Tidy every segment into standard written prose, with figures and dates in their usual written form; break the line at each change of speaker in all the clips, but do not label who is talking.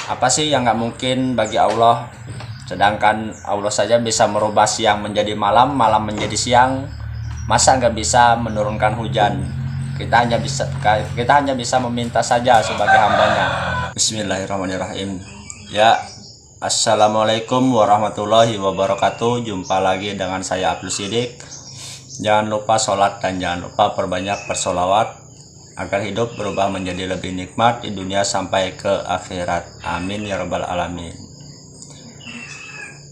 Apa sih yang nggak mungkin bagi Allah? Sedangkan Allah saja bisa merubah siang menjadi malam, malam menjadi siang. Masa nggak bisa menurunkan hujan? Kita hanya bisa meminta saja sebagai hambanya. Bismillahirrahmanirrahim. Ya, assalamualaikum warahmatullahi wabarakatuh. Jumpa lagi dengan saya Abdul Sidik. Jangan lupa sholat dan jangan lupa perbanyak bersolawat agar hidup berubah menjadi lebih nikmat di dunia sampai ke akhirat. Amin ya rabbal alamin.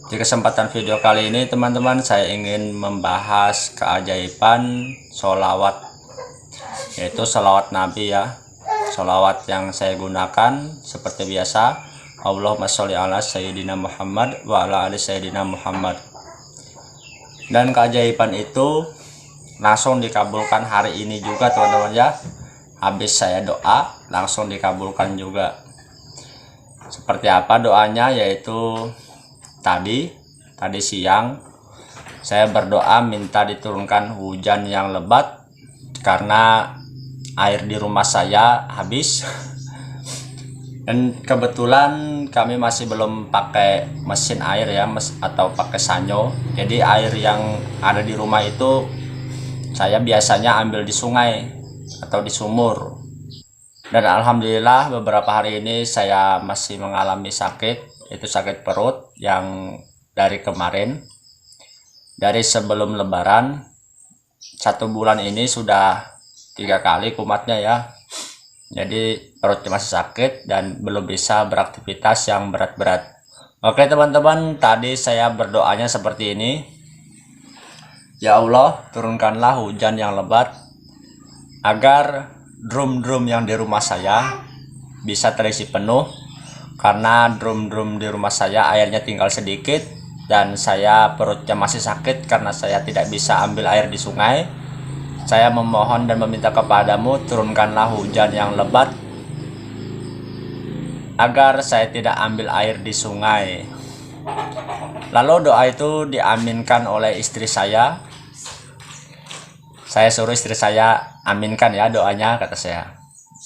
Di kesempatan video kali ini teman-teman, saya ingin membahas keajaiban sholawat, yaitu sholawat Nabi ya. Sholawat yang saya gunakan seperti biasa, Allahumma sholli ala sayyidina Muhammad wa ala ali sayyidina Muhammad. Dan keajaiban itu langsung dikabulkan hari ini juga teman-teman ya. Habis saya doa langsung dikabulkan juga. Seperti apa doanya? Yaitu tadi siang saya berdoa minta diturunkan hujan yang lebat karena air di rumah saya habis. Dan kebetulan kami masih belum pakai mesin air ya, atau pakai sanyo. Jadi air yang ada di rumah itu saya biasanya ambil di sungai atau di sumur. Dan alhamdulillah beberapa hari ini saya masih mengalami sakit, itu sakit perut yang dari kemarin, dari sebelum lebaran. 1 bulan ini sudah 3 kali kumatnya ya. Jadi perutnya masih sakit dan belum bisa beraktivitas yang berat-berat. Oke teman-teman, tadi saya berdoanya seperti ini. Ya Allah, turunkanlah hujan yang lebat agar drum-drum yang di rumah saya bisa terisi penuh. Karena drum-drum di rumah saya airnya tinggal sedikit dan saya perutnya masih sakit karena saya tidak bisa ambil air di sungai. Saya memohon dan meminta kepadamu, turunkanlah hujan yang lebat agar saya tidak ambil air di sungai. Lalu doa itu diaminkan oleh istri saya. Saya suruh istri saya aminkan ya doanya, kata saya.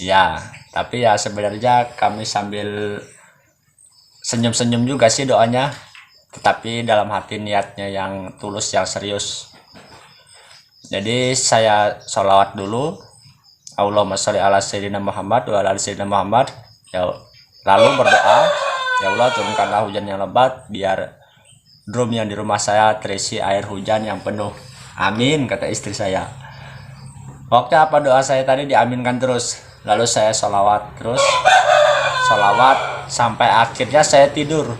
Ya, tapi ya sebenarnya kami sambil senyum-senyum juga sih doanya. Tetapi dalam hati niatnya yang tulus, yang serius. Jadi saya sholawat dulu, Allahumma sholli ala sayyidina Muhammad wa ala ali sayyidina Muhammad ya. Lalu berdoa, ya Allah turunkanlah hujan yang lebat biar drum yang di rumah saya terisi air hujan yang penuh. Amin, kata istri saya. Waktu apa doa saya tadi diaminkan terus. Lalu saya sholawat terus, sholawat sampai akhirnya saya tidur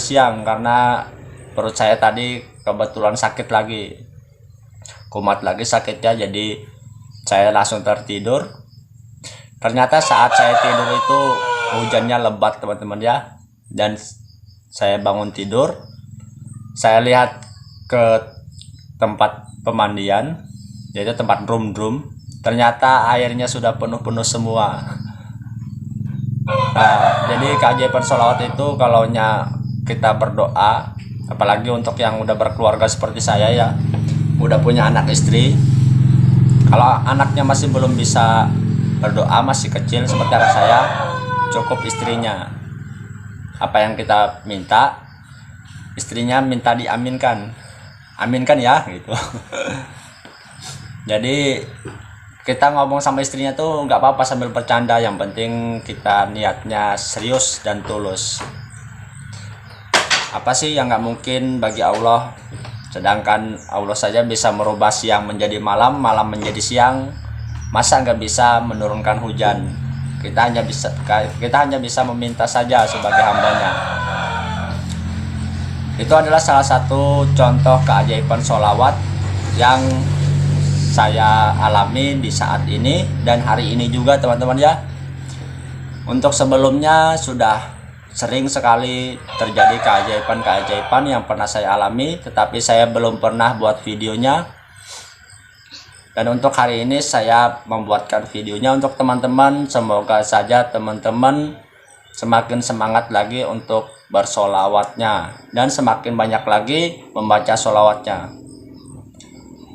siang karena perut saya tadi kebetulan sakit lagi, kumat lagi sakitnya. Jadi saya langsung tertidur. Ternyata saat saya tidur itu hujannya lebat teman-teman ya. Dan saya bangun tidur, saya lihat ke tempat pemandian, yaitu tempat drum-drum. Ternyata airnya sudah penuh-penuh semua. Nah, jadi keajaiban sholawat itu kalau kita berdoa, apalagi untuk yang udah berkeluarga seperti saya ya, udah punya anak istri. Kalau anaknya masih belum bisa berdoa, masih kecil seperti anak saya, cukup istrinya. Apa yang kita minta, istrinya minta diaminkan. Aminkan ya gitu. Jadi kita ngomong sama istrinya tuh nggak apa-apa sambil bercanda, yang penting kita niatnya serius dan tulus. Apa sih yang nggak mungkin bagi Allah? Sedangkan Allah saja bisa merubah siang menjadi malam, malam menjadi siang. Masa nggak bisa menurunkan hujan? Kita hanya bisa meminta saja sebagai hambanya. Itu adalah salah satu contoh keajaiban sholawat yang saya alami di saat ini dan hari ini juga teman-teman ya. Untuk sebelumnya sudah sering sekali terjadi keajaiban yang pernah saya alami, tetapi saya belum pernah buat videonya. Dan untuk hari ini saya membuatkan videonya untuk teman-teman. Semoga saja teman-teman semakin semangat lagi untuk bersolawatnya dan semakin banyak lagi membaca solawatnya.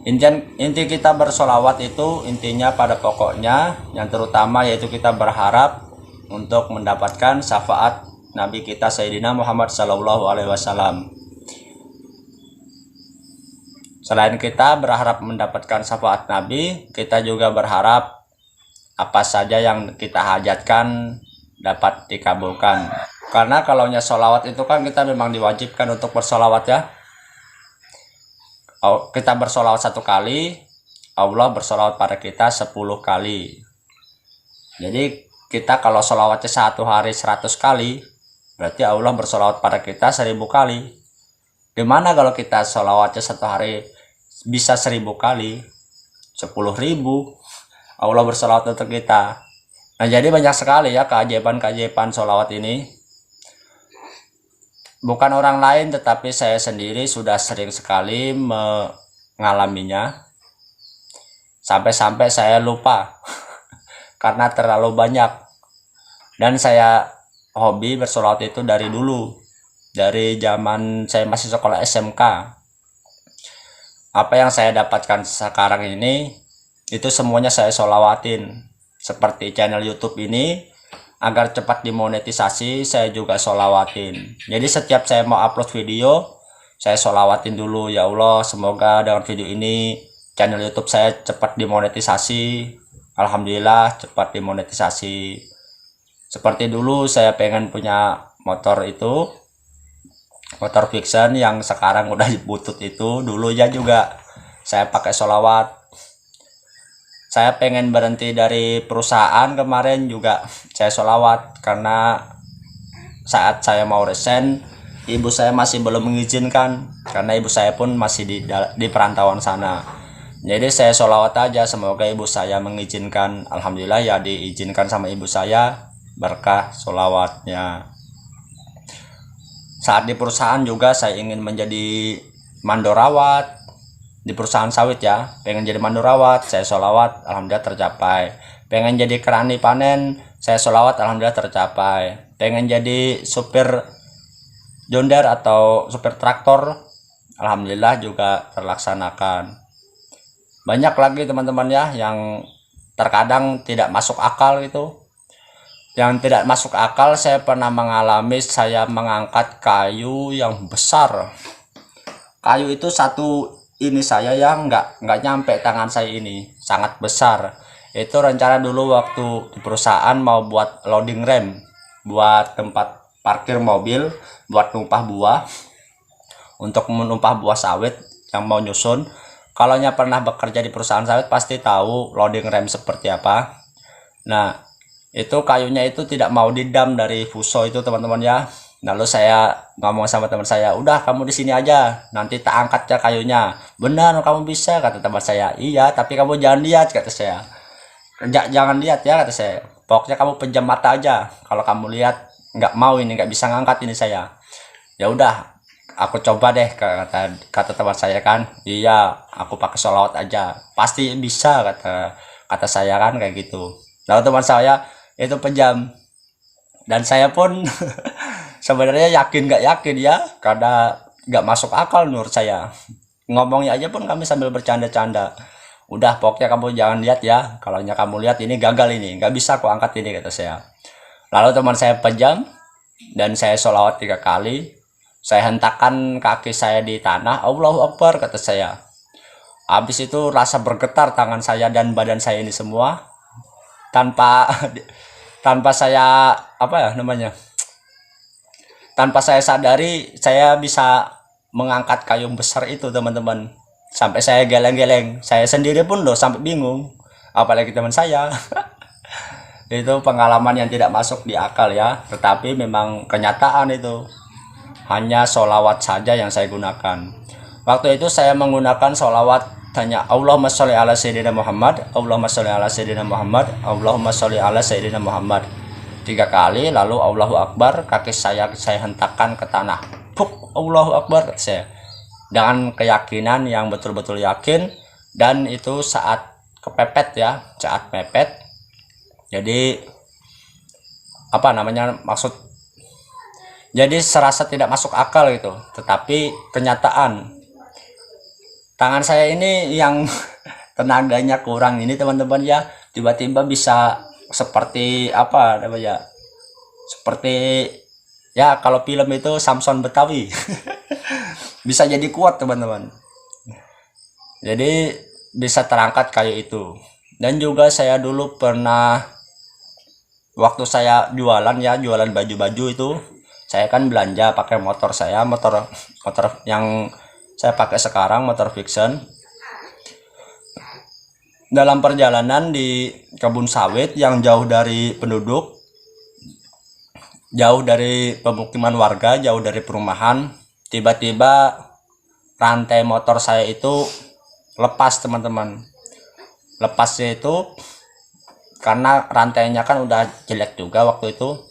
Inti kita bersolawat itu intinya pada pokoknya yang terutama yaitu kita berharap untuk mendapatkan syafaat Nabi kita Sayyidina Muhammad Sallallahu Alaihi Wasallam. Selain kita berharap mendapatkan syafaat Nabi, kita juga berharap apa saja yang kita hajatkan dapat dikabulkan. Karena kalau sholawat itu kan kita memang diwajibkan untuk bersolawat ya. Kita bersolawat 1 kali, Allah bersolawat pada kita 10 kali. Jadi kita kalau solawatnya 1 hari 100 kali, berarti Allah bersolawat pada kita 1000 kali. Gimana kalau kita solawatnya 1 hari bisa 1000 kali, 10.000 Allah bersolawat untuk kita. Nah, jadi banyak sekali ya keajaiban-keajaiban solawat ini. Bukan orang lain, tetapi saya sendiri sudah sering sekali mengalaminya. Sampai-sampai saya lupa karena terlalu banyak. Dan saya hobi bersolawat itu dari dulu. Dari zaman saya masih sekolah SMK. Apa yang saya dapatkan sekarang ini, itu semuanya saya solawatin. Seperti channel YouTube ini, agar cepat dimonetisasi, saya juga solawatin. Jadi setiap saya mau upload video, saya solawatin dulu. Ya Allah, semoga dengan video ini channel YouTube saya cepat dimonetisasi. Alhamdulillah cepat dimonetisasi. Seperti dulu saya pengen punya motor itu, motor fiction yang sekarang udah butut itu. Dulu ya juga saya pakai solawat. Saya pengen berhenti dari perusahaan kemarin juga saya sholawat, karena saat saya mau resign ibu saya masih belum mengizinkan, karena ibu saya pun masih di perantauan sana. Jadi saya sholawat aja, semoga ibu saya mengizinkan. Alhamdulillah ya diizinkan sama ibu saya, berkah sholawatnya. Saat di perusahaan juga saya ingin menjadi mandorawat di perusahaan sawit ya, pengen jadi mandorawat, saya sholawat, alhamdulillah tercapai. Pengen jadi kerani panen, saya sholawat, alhamdulillah tercapai. Pengen jadi supir jonder atau supir traktor, alhamdulillah juga terlaksanakan. Banyak lagi teman-teman ya yang terkadang tidak masuk akal gitu. Yang tidak masuk akal, saya pernah mengalami saya mengangkat kayu yang besar. Kayu itu satu ini saya yang nggak nyampe tangan saya, ini sangat besar. Itu rencana dulu waktu di perusahaan mau buat loading rem, buat tempat parkir mobil, buat numpah buah, untuk menumpah buah sawit yang mau nyusun. Kalau pernah bekerja di perusahaan sawit pasti tahu loading rem seperti apa. Nah, itu kayunya itu tidak mau didam dari fuso itu teman-teman ya. Lalu saya ngomong sama teman saya, udah kamu di sini aja, nanti tak angkat ya kayunya. Benar kamu bisa, kata teman saya. Iya, tapi kamu jangan lihat, kata saya. Jangan lihat ya, kata saya. Pokoknya kamu pejam mata aja. Kalau kamu lihat nggak mau ini, nggak bisa ngangkat ini saya. Ya udah, aku coba deh, kata teman saya kan. Iya, aku pakai sholawat aja, pasti bisa, kata saya kan kayak gitu. Lalu teman saya itu pejam, dan saya pun sebenarnya yakin nggak yakin ya, karena nggak masuk akal menurut saya. Ngomongnya aja pun kami sambil bercanda-canda. Udah pokoknya kamu jangan lihat ya, kalau kamu lihat ini gagal, ini nggak bisa aku angkat ini, kata saya. Lalu teman saya pejam dan saya sholawat 3 kali. Saya hentakkan kaki saya di tanah, Allahu Akbar, kata saya. Habis itu rasa bergetar tangan saya dan badan saya ini semua, tanpa saya tanpa saya sadari, saya bisa mengangkat kayu besar itu teman-teman. Sampai saya geleng-geleng, saya sendiri pun loh sampai bingung, apalagi teman saya. Itu pengalaman yang tidak masuk di akal ya, tetapi memang kenyataan itu. Hanya sholawat saja yang saya gunakan. Waktu itu saya menggunakan sholawat hanya Allahumma sholli ala sayyidina Muhammad, Allahumma sholli ala sayyidina Muhammad, Allahumma sholli ala sayyidina Muhammad 3 kali. Lalu Allahu Akbar, kaki saya hentakkan ke tanah. Puk, Allahu Akbar, kata saya, dengan keyakinan yang betul-betul yakin. Dan itu saat kepepet ya, saat mepet. Jadi jadi serasa tidak masuk akal gitu, tetapi kenyataan tangan saya ini yang tenaganya kurang ini teman-teman ya, tiba-tiba bisa seperti seperti Ya kalau film itu Samson Betawi. Bisa jadi kuat teman-teman. Jadi bisa terangkat kayak itu. Dan juga saya dulu pernah, waktu saya jualan ya, jualan baju-baju itu, saya kan belanja pakai motor saya, motor yang saya pakai sekarang, motor Vixen. Dalam perjalanan di kebun sawit yang jauh dari penduduk, jauh dari pemukiman warga, jauh dari perumahan, tiba-tiba rantai motor saya itu lepas teman-teman. Lepasnya itu karena rantainya kan udah jelek juga waktu itu,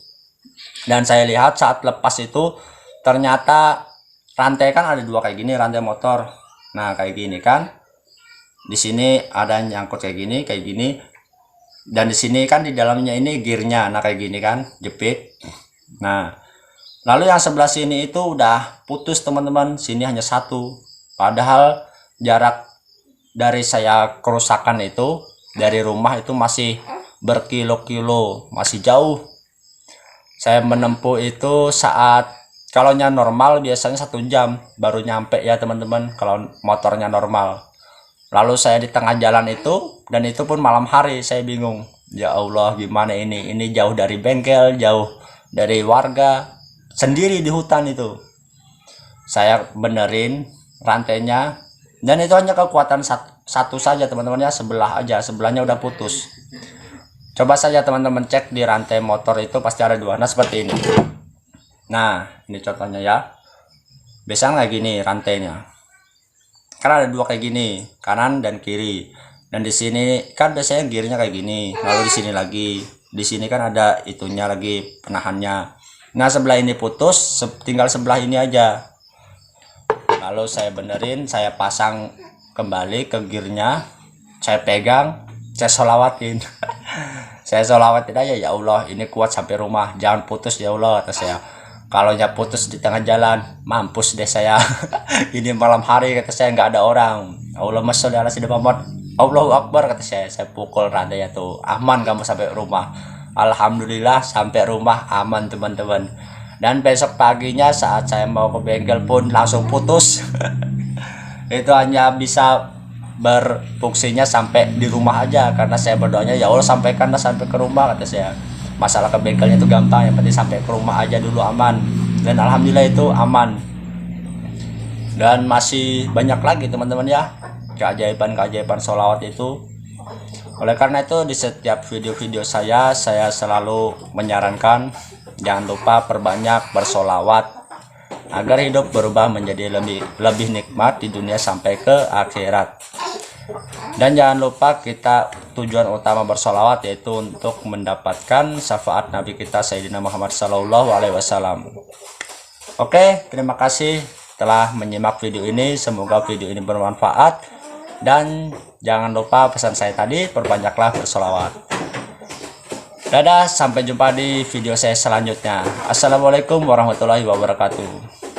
dan saya lihat saat lepas itu ternyata rantai kan ada dua kayak gini, rantai motor. Nah kayak gini kan, di sini ada nyangkut kayak gini, dan di sini kan di dalamnya ini gearnya, nah kayak gini kan, jepit. Nah lalu yang sebelah sini itu udah putus teman-teman, sini hanya satu, padahal jarak dari saya kerusakan itu dari rumah itu masih berkilo-kilo, masih jauh. Saya menempuh itu saat, kalau nya normal biasanya 1 jam baru nyampe ya teman-teman, kalau motornya normal. Lalu saya di tengah jalan itu, dan itu pun malam hari, saya bingung, ya Allah gimana ini jauh dari bengkel, jauh dari warga, sendiri di hutan itu. Saya benerin rantainya, dan itu hanya kekuatan satu saja teman-teman ya, sebelah aja, sebelahnya udah putus. Coba saja teman-teman cek di rantai motor itu pasti ada dua. Nah seperti ini. Nah ini contohnya ya, biasanya kayak gini rantainya, kan ada dua kayak gini, kanan dan kiri. Dan di sini kan biasanya gearnya kayak gini, lalu di sini lagi, di sini kan ada itunya lagi, penahannya. Nah sebelah ini putus, tinggal sebelah ini aja. Lalu saya benerin, saya pasang kembali ke gearnya, saya pegang, saya sholawatin. Saya sholawatin aja, ya Allah ini kuat sampai rumah, jangan putus ya Allah, kata saya. Kalau nya putus di tengah jalan, mampus deh saya. Ini malam hari, kata saya, nggak ada orang. Allahumma sholli ala sayyidina Muhammad, Allahu Akbar, kata saya pukul rantainya tuh, aman kamu sampai rumah. Alhamdulillah sampai rumah aman teman-teman. Dan besok paginya saat saya mau ke bengkel pun langsung putus. Itu hanya bisa berfungsinya sampai di rumah aja, karena saya berdoanya, ya Allah sampaikanlah sampai ke rumah, kata saya. Masalah ke bengkelnya itu gampang, yang penting sampai ke rumah aja dulu aman. Dan alhamdulillah itu aman. Dan masih banyak lagi teman-teman ya, keajaiban-keajaiban sholawat itu. Oleh karena itu di setiap video-video saya selalu menyarankan jangan lupa perbanyak bersolawat agar hidup berubah menjadi lebih nikmat di dunia sampai ke akhirat. Dan jangan lupa kita tujuan utama bersolawat yaitu untuk mendapatkan syafaat Nabi kita Sayyidina Muhammad SAW. Oke, terima kasih telah menyimak video ini. Semoga video ini bermanfaat. Dan jangan lupa pesan saya tadi, perbanyaklah bersolawat. Dadah, sampai jumpa di video saya selanjutnya. Assalamualaikum warahmatullahi wabarakatuh.